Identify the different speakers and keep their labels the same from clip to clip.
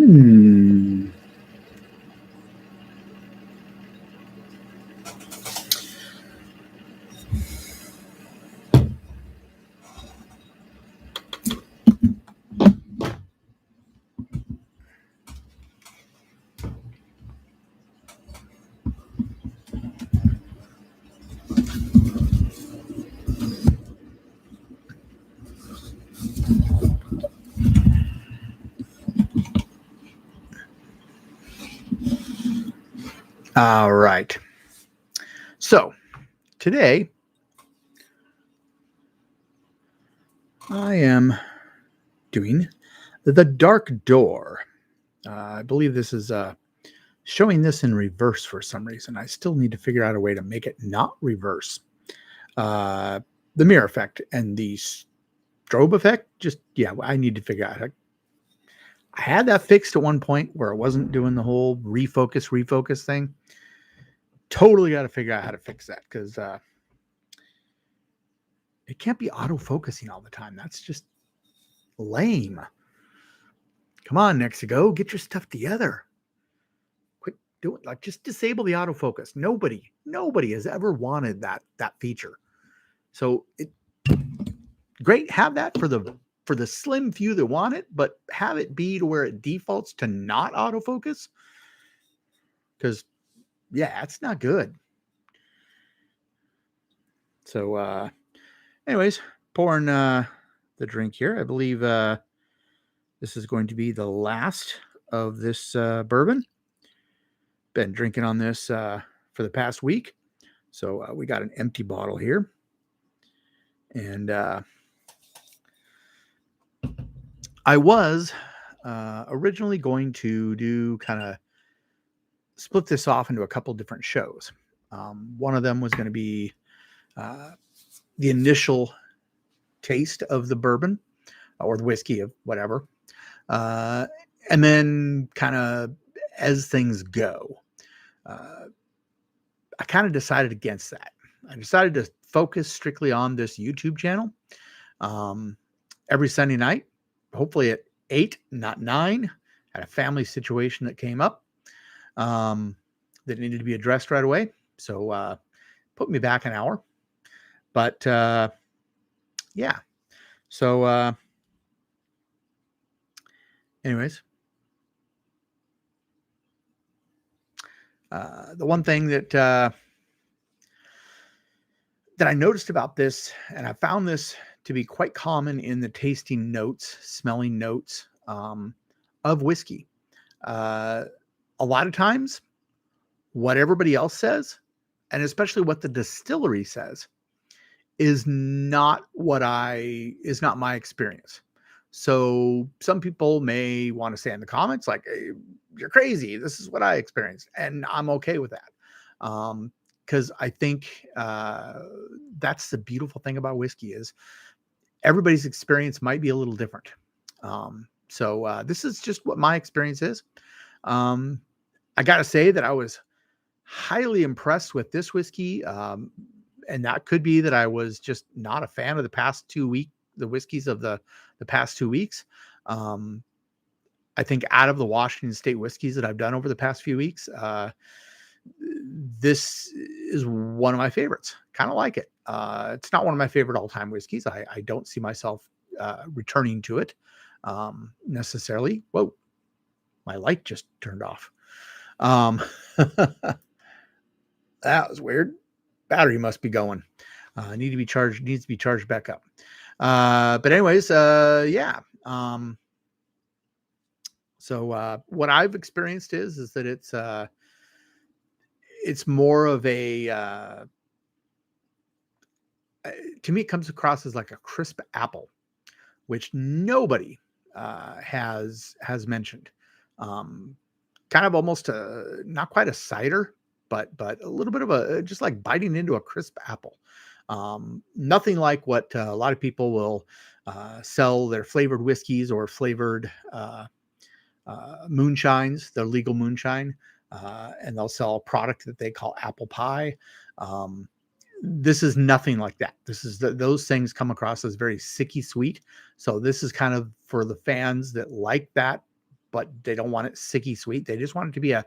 Speaker 1: Hmm. All right. So today I am doing the Dark Door. I believe this is showing this in reverse for some reason. I still need to figure out a way to make it not reverse. Uh, the mirror effect and the strobe effect, I need to figure out. I had that fixed at one point where it wasn't doing the whole refocus thing. Totally got to figure out how to fix that because it can't be auto-focusing all the time. That's just lame. Come on, Nexigo, get your stuff together. Quit doing like just disable the autofocus. Nobody has ever wanted that feature. So great, have that for the slim few that want it, but have it be to where it defaults to not autofocus. Because it's not good. So anyways, pouring the drink here. I believe this is going to be the last of this bourbon. Been drinking on this for the past week. So we got an empty bottle here. And I was originally going to do kind of split this off into a couple different shows. One of them was going to be the initial taste of the bourbon or the whiskey of whatever. And then kind of as things go, I kind of decided against that. I decided to focus strictly on this YouTube channel every Sunday night, hopefully at 8, not 9. Had a family situation that came up that needed to be addressed right away. So put me back an hour. But yeah. So anyways, the one thing that I noticed about this, and I found this to be quite common in the tasting notes, smelling notes of whiskey. A lot of times, what everybody else says, and especially what the distillery says, is not my experience. So some people may want to say in the comments, like, hey, you're crazy. This is what I experienced. And I'm okay with that. Because I think that's the beautiful thing about whiskey is everybody's experience might be a little different. So this is just what my experience is. I got to say that I was highly impressed with this whiskey. And that could be that I was just not a fan of the whiskeys of the past 2 weeks. I think out of the Washington State whiskeys that I've done over the past few weeks, this is one of my favorites. Kind of like it. It's not one of my favorite all-time whiskeys. I don't see myself returning to it necessarily. Whoa, my light just turned off. That was weird. Battery must be going. Needs to be charged back up. But anyways, yeah. So what I've experienced is that it's more of a to me it comes across as like a crisp apple, which nobody has mentioned. Kind of almost not quite a cider, but a little bit of a just like biting into a crisp apple. Nothing like what a lot of people will sell their flavored whiskeys or flavored moonshines, their legal moonshine, and they'll sell a product that they call apple pie. This is nothing like that. This is those things come across as very sicky sweet. So this is kind of for the fans that like that but they don't want it sicky sweet. They just want it to be a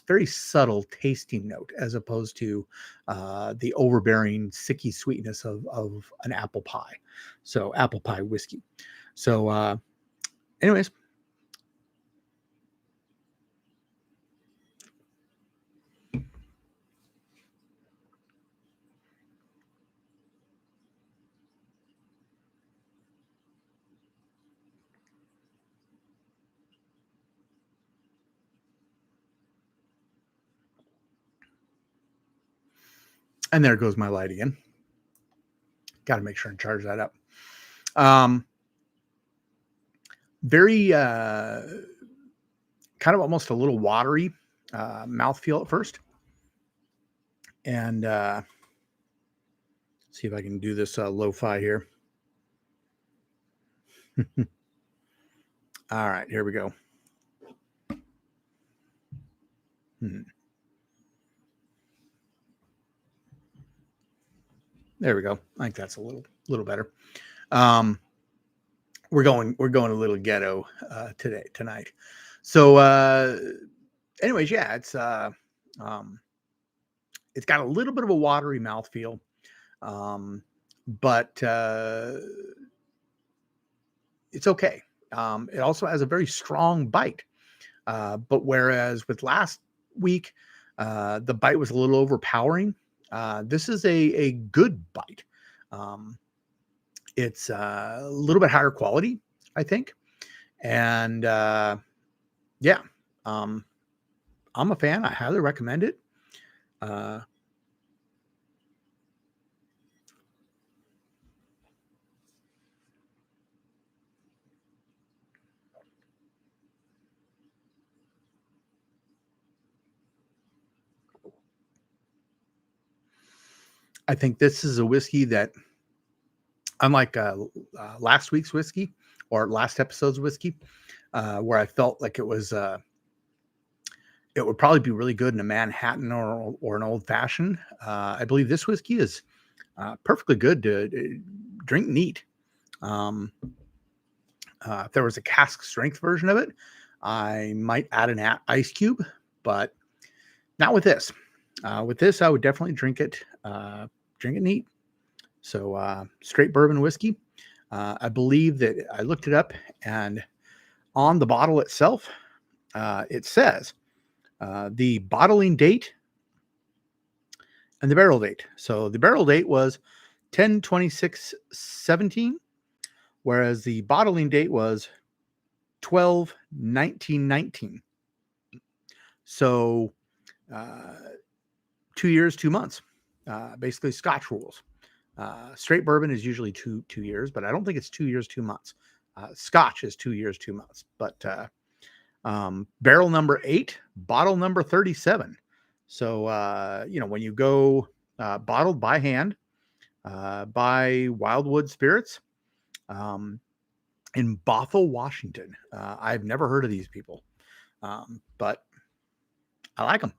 Speaker 1: very subtle tasting note, as opposed to the overbearing sicky sweetness of an apple pie. So apple pie whiskey. So anyways. And there goes my light again. Got to make sure and charge that up. Very kind of almost a little watery mouthfeel at first. And see if I can do this lo-fi here. All right, here we go. There we go. I think that's a little better. We're going a little ghetto tonight. So anyways, yeah, it's got a little bit of a watery mouthfeel, but it's okay. It also has a very strong bite, but whereas with last week the bite was a little overpowering, this is a good bite. It's a little bit higher quality, I think. And yeah, I'm a fan. I highly recommend it. I think this is a whiskey that, unlike last week's whiskey or last episode's whiskey, where I felt like it was, it would probably be really good in a Manhattan or an old fashioned. I believe this whiskey is perfectly good to drink neat. If there was a cask strength version of it, I might add an ice cube, but not with this. With this, I would definitely drink it neat. So straight bourbon whiskey. I believe that I looked it up, and on the bottle itself, it says the bottling date and the barrel date. So the barrel date was 10/26/17, whereas the bottling date was 12/19/19. So 2 years, 2 months, basically Scotch rules. Straight bourbon is usually two years, but I don't think it's 2 years, 2 months. Scotch is 2 years, 2 months, but barrel number 8, bottle number 37. So, when you go bottled by hand by Wildwood Spirits in Bothell, Washington. I've never heard of these people, but I like them.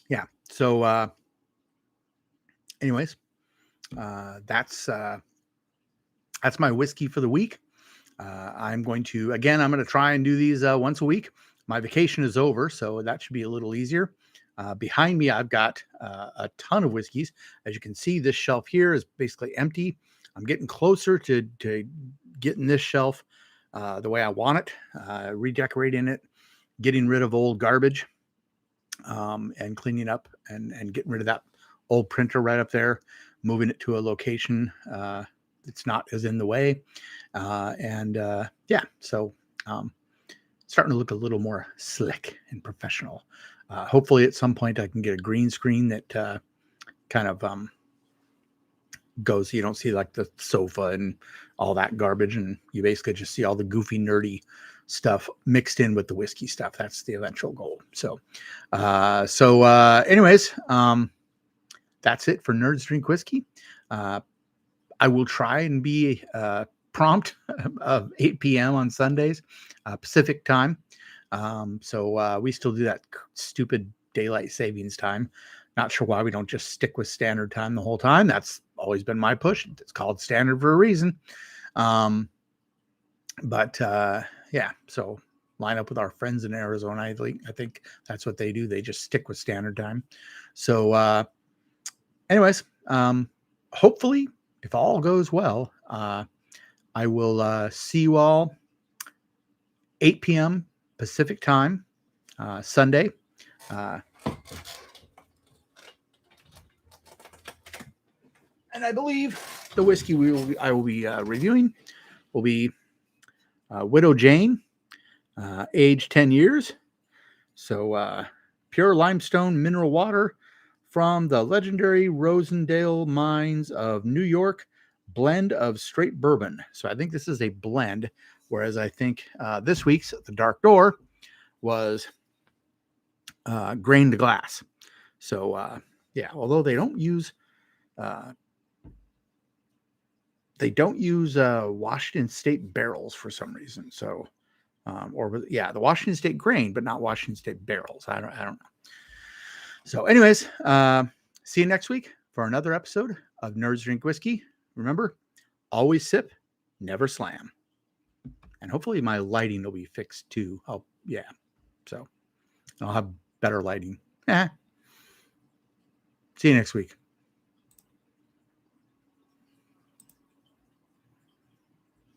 Speaker 1: Yeah. So, anyways, that's my whiskey for the week. I'm going to try and do these once a week. My vacation is over, so that should be a little easier. Behind me, I've got a ton of whiskeys. As you can see, this shelf here is basically empty. I'm getting closer to getting this shelf the way I want it, redecorating it, getting rid of old garbage, and cleaning up and getting rid of that old printer right up there, moving it to a location it's not as in the way. So starting to look a little more slick and professional. Hopefully at some point I can get a green screen that kind of goes, so you don't see like the sofa and all that garbage, and you basically just see all the goofy, nerdy stuff mixed in with the whiskey stuff. That's the eventual goal. So anyways, that's it for Nerds Drink Whiskey. I will try and be prompt of 8 p.m. on Sundays, Pacific time. So we still do that stupid daylight savings time. Not sure why we don't just stick with standard time the whole time. That's always been my push. It's called standard for a reason. But yeah, so line up with our friends in Arizona. I think that's what they do. They just stick with standard time. So anyways, hopefully, if all goes well, I will see you all 8 p.m. Pacific time, Sunday. And I believe the whiskey I will be reviewing will be Widow Jane, aged 10 years. So pure limestone mineral water from the legendary Rosendale mines of New York, blend of straight bourbon. So I think this is a blend, whereas I think this week's The Dark Door was grained glass. So yeah, although they don't use Washington State barrels for some reason. So the Washington State grain, but not Washington State barrels. I don't know. So anyways, see you next week for another episode of Nerds Drink Whiskey. Remember, always sip, never slam. And hopefully my lighting will be fixed too. Oh, yeah. So I'll have better lighting. See you next week.